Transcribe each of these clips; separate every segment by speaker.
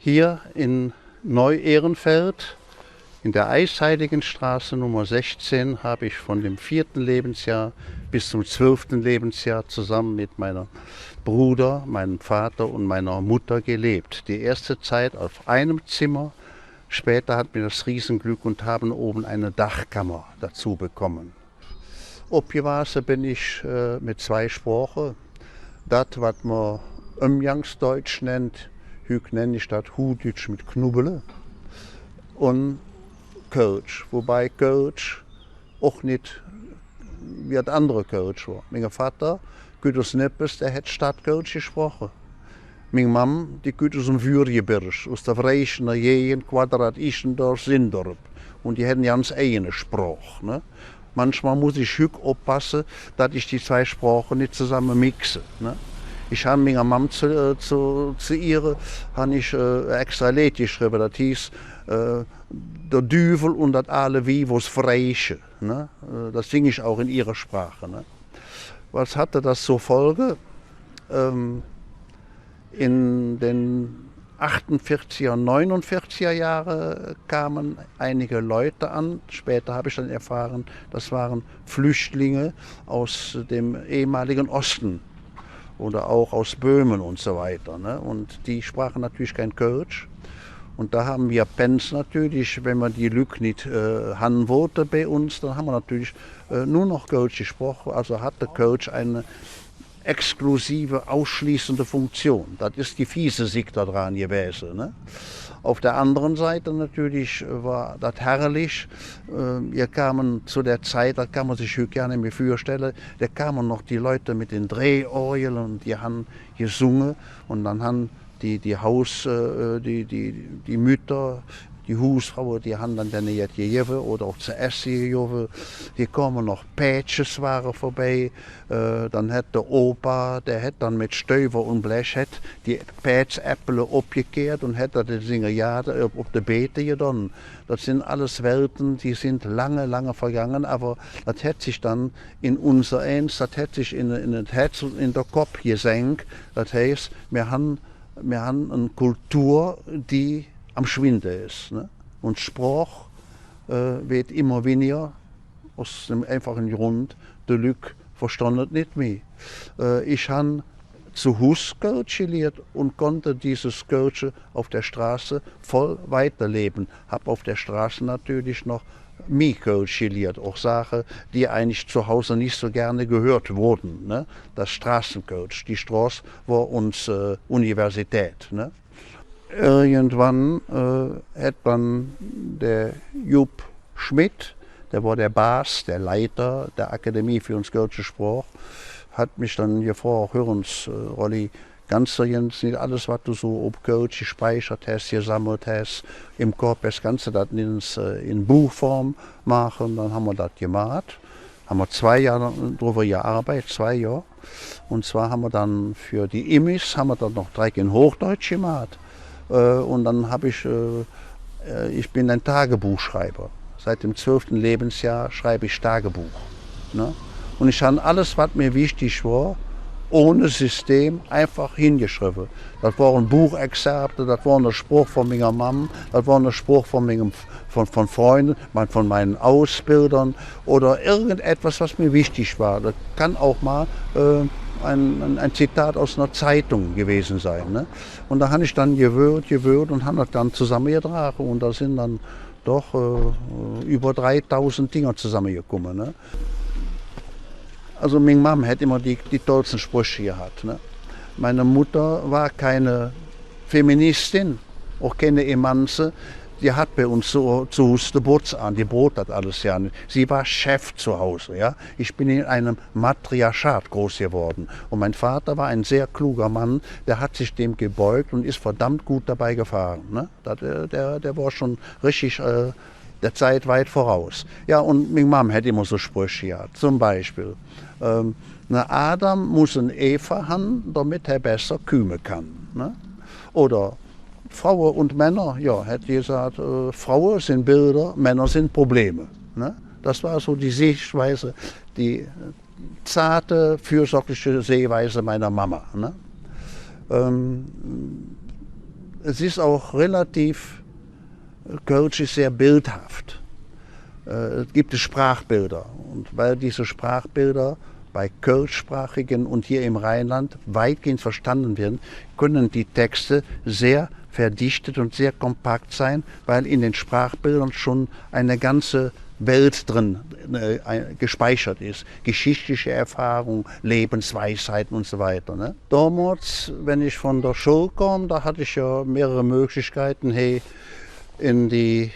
Speaker 1: Hier in Neu-Ehrenfeld in der Eisheiligenstraße Nummer 16 habe ich von dem 4. Lebensjahr bis zum 12. Lebensjahr zusammen mit meinem Bruder, meinem Vater und meiner Mutter gelebt. Die erste Zeit auf einem Zimmer, später hatten wir das Riesenglück und haben oben eine Dachkammer dazu bekommen. Aufgewachsen bin ich mit 2 Sprachen. Das, was man Umgangsdeutsch nennt, heute nenne ich das Huditsch mit Knubbele. Und Kölsch, wobei Kölsch auch nicht wie das andere Kölsch war. Mein Vater, Güters Nippes, der hat Stadtkölsch gesprochen. Meine Mom, die kommt aus dem Würgebirg, aus der Vreichtener Gegend, Quadrat Ischendorf, Sindorp. Und die hatten ganz eigene Sprache. Ne? Manchmal muss ich aufpassen, dass ich die 2 Sprachen nicht zusammen mixe. Ne? Ich habe meiner Mom zu ihr habe ich extra Lied geschrieben, das hieß der Düvel und das alle wie was Freiche. Ne? Das singe ich auch in ihrer Sprache. Ne? Was hatte das zur Folge? In den 48er und 49er Jahren kamen einige Leute an. Später habe ich dann erfahren, das waren Flüchtlinge aus dem ehemaligen Osten oder auch aus Böhmen und so weiter. Ne? Und die sprachen natürlich kein Kölsch. Und da haben wir Pens natürlich, wenn wir die Lück nicht haben wollten bei uns, dann haben wir natürlich nur noch Kölsch gesprochen. Also hatte Kölsch eine exklusive, ausschließende Funktion. Das ist die fiese Sicht daran gewesen. Ne? Auf der anderen Seite natürlich war das herrlich. Wir kamen zu der Zeit, das kann man sich gerne mehr vorstellen, da kamen noch die Leute mit den Drehorgeln und die haben gesungen und dann haben die Mütter, die Hausfrauen, die haben dann nicht gegeben oder auch zu essen gegeben. Hier kommen noch Pätschens waren vorbei. Dann hat der Opa, der hat dann mit Stöver und Blech die Pätschäppel abgekehrt und hat das Singerjahre auf die Beete getan. Das sind alles Welten, die sind lange, lange vergangen, aber das hat sich dann in unser Eins, das hat sich in das Herz und in den Kopf gesenkt. Das heißt, wir haben eine Kultur, die am Schwinden ist. Ne? Und Sprach wird immer weniger, aus dem einfachen Grund, der Lück verstandet nicht mehr. Ich habe zu Hus Kölsch gelernt und konnte dieses Kölsch auf der Straße voll weiterleben. Habe auf der Straße natürlich noch Kölsch gelernt, auch Sachen, die eigentlich zu Hause nicht so gerne gehört wurden. Ne? Das Straßenkölsch, die Straße war uns Universität. Ne? Irgendwann hat dann der Jupp Schmidt, der war der Bas, der Leiter der Akademie für uns Kölsche Sprach, hat mich dann gefragt, hör uns, Rolli, ganz Jens, nicht alles, was du so auf Kölsch gespeichert hast, gesammelt hast, im Kopf, das Ganze das in Buchform machen. Dann haben wir das gemacht. Haben wir 2 Jahre darüber gearbeitet, 2 Jahre. Und zwar haben wir dann für die Immis, haben wir dann noch 3 in Hochdeutsch gemacht. Und dann habe ich bin ein Tagebuchschreiber. Seit dem 12. Lebensjahr schreibe ich Tagebuch. Ne? Und ich habe alles, was mir wichtig war, ohne System einfach hingeschrieben. Das waren Buchexzerpte, das war ein Spruch von meiner Mom, das war ein Spruch von Freunden, von meinen Ausbildern oder irgendetwas, was mir wichtig war. Das kann auch mal ein Zitat aus einer Zeitung gewesen sein. Ne? Und da habe ich dann gewöhnt und habe das dann zusammengetragen und da sind dann doch über 3000 Dinger zusammengekommen. Ne? Also meine Mom hat immer die tollsten Sprüche gehabt. Ne? Meine Mutter war keine Feministin, auch keine Emanze. Die hat bei uns zu Hause die Butz an, die Brot hat alles ja nicht. Sie war Chef zu Hause. Ja? Ich bin in einem Matriarchat groß geworden. Und mein Vater war ein sehr kluger Mann, der hat sich dem gebeugt und ist verdammt gut dabei gefahren. Ne? Der war schon richtig der Zeit weit voraus. Ja, und meine Mom hat immer so Sprüche gehabt. Zum Beispiel, Adam muss eine Eva haben, damit er besser kümmern kann. Ne? Oder Frauen und Männer, ja, hat gesagt, Frauen sind Bilder, Männer sind Probleme. Ne? Das war so die Sichtweise, die zarte, fürsorgliche Sehweise meiner Mama. Ne? Es ist auch relativ, Kölsch ist sehr bildhaft. Es gibt Sprachbilder. Und weil diese Sprachbilder bei Kölschsprachigen und hier im Rheinland weitgehend verstanden werden, können die Texte sehr verdichtet und sehr kompakt sein, weil in den Sprachbildern schon eine ganze Welt drin gespeichert ist. Geschichtliche Erfahrung, Lebensweisheiten und so weiter. Ne? Damals, wenn ich von der Schule kam, da hatte ich ja mehrere Möglichkeiten, hey, in die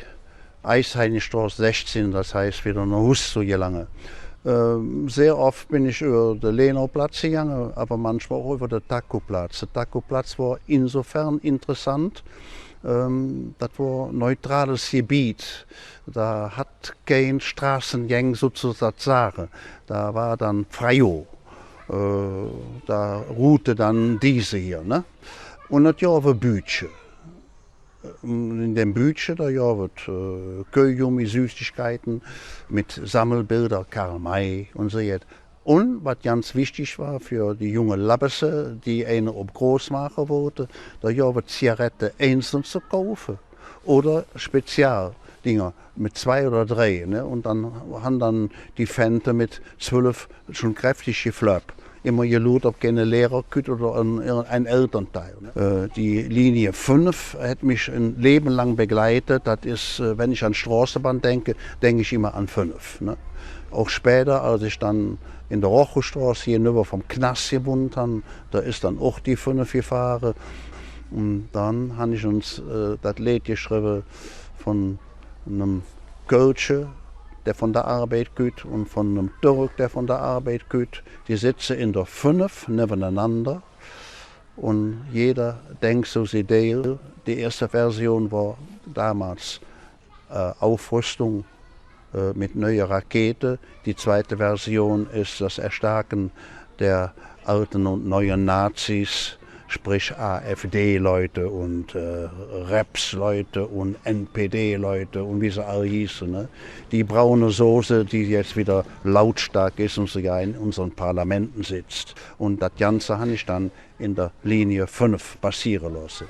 Speaker 1: Eisheidenstraße 16, das heißt wieder nach Hus so lange. Sehr oft bin ich über den Lenauplatz gegangen, aber manchmal auch über den Takoplatz. Der Takoplatz war insofern interessant, das war ein neutrales Gebiet. Da hat kein Straßengang sozusagen. Da war dann Freio. Da ruhte dann diese hier. Ne? Und das Jahr war Bütche. In dem Bütchen, da wird Kaugummi, Süßigkeiten mit Sammelbilder, Karl May und so jetzt. Und was ganz wichtig war für die jungen Labbese, die eine ob groß machen wollten, da wird Zigaretten einzeln zu kaufen. Oder Spezialdinger mit 2 oder 3. Ne? Und dann haben dann die Fente mit 12 schon kräftig gefloppt. Immer gelohnt, ob keine Lehrer oder ein Elternteil. Die Linie 5 hat mich ein Leben lang begleitet. Das ist, wenn ich an Straßenbahn denke, denke ich immer an 5. Ne? Auch später, als ich dann in der Rochostraße gegenüber vom Knast gewohnt habe, da ist dann auch die 5 gefahren. Und dann habe ich uns das Lied geschrieben von einem Kölscher, der von der Arbeit geht, und von einem Türk, der von der Arbeit geht. Die sitzen in der 5 nebeneinander und jeder denkt so sein Teil. Die erste Version war damals Aufrüstung mit neuer Rakete. Die zweite Version ist das Erstarken der alten und neuen Nazis, sprich AfD-Leute und Reps-Leute und NPD-Leute und wie sie alle hießen. Ne? Die braune Soße, die jetzt wieder lautstark ist und sogar in unseren Parlamenten sitzt. Und das Ganze habe ich dann in der Linie 5 passieren lassen.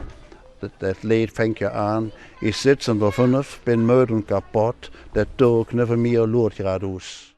Speaker 1: Das Lied fängt ja an, ich sitze in der 5, bin müde und kaputt, der Tag neben mir läuft geradeaus.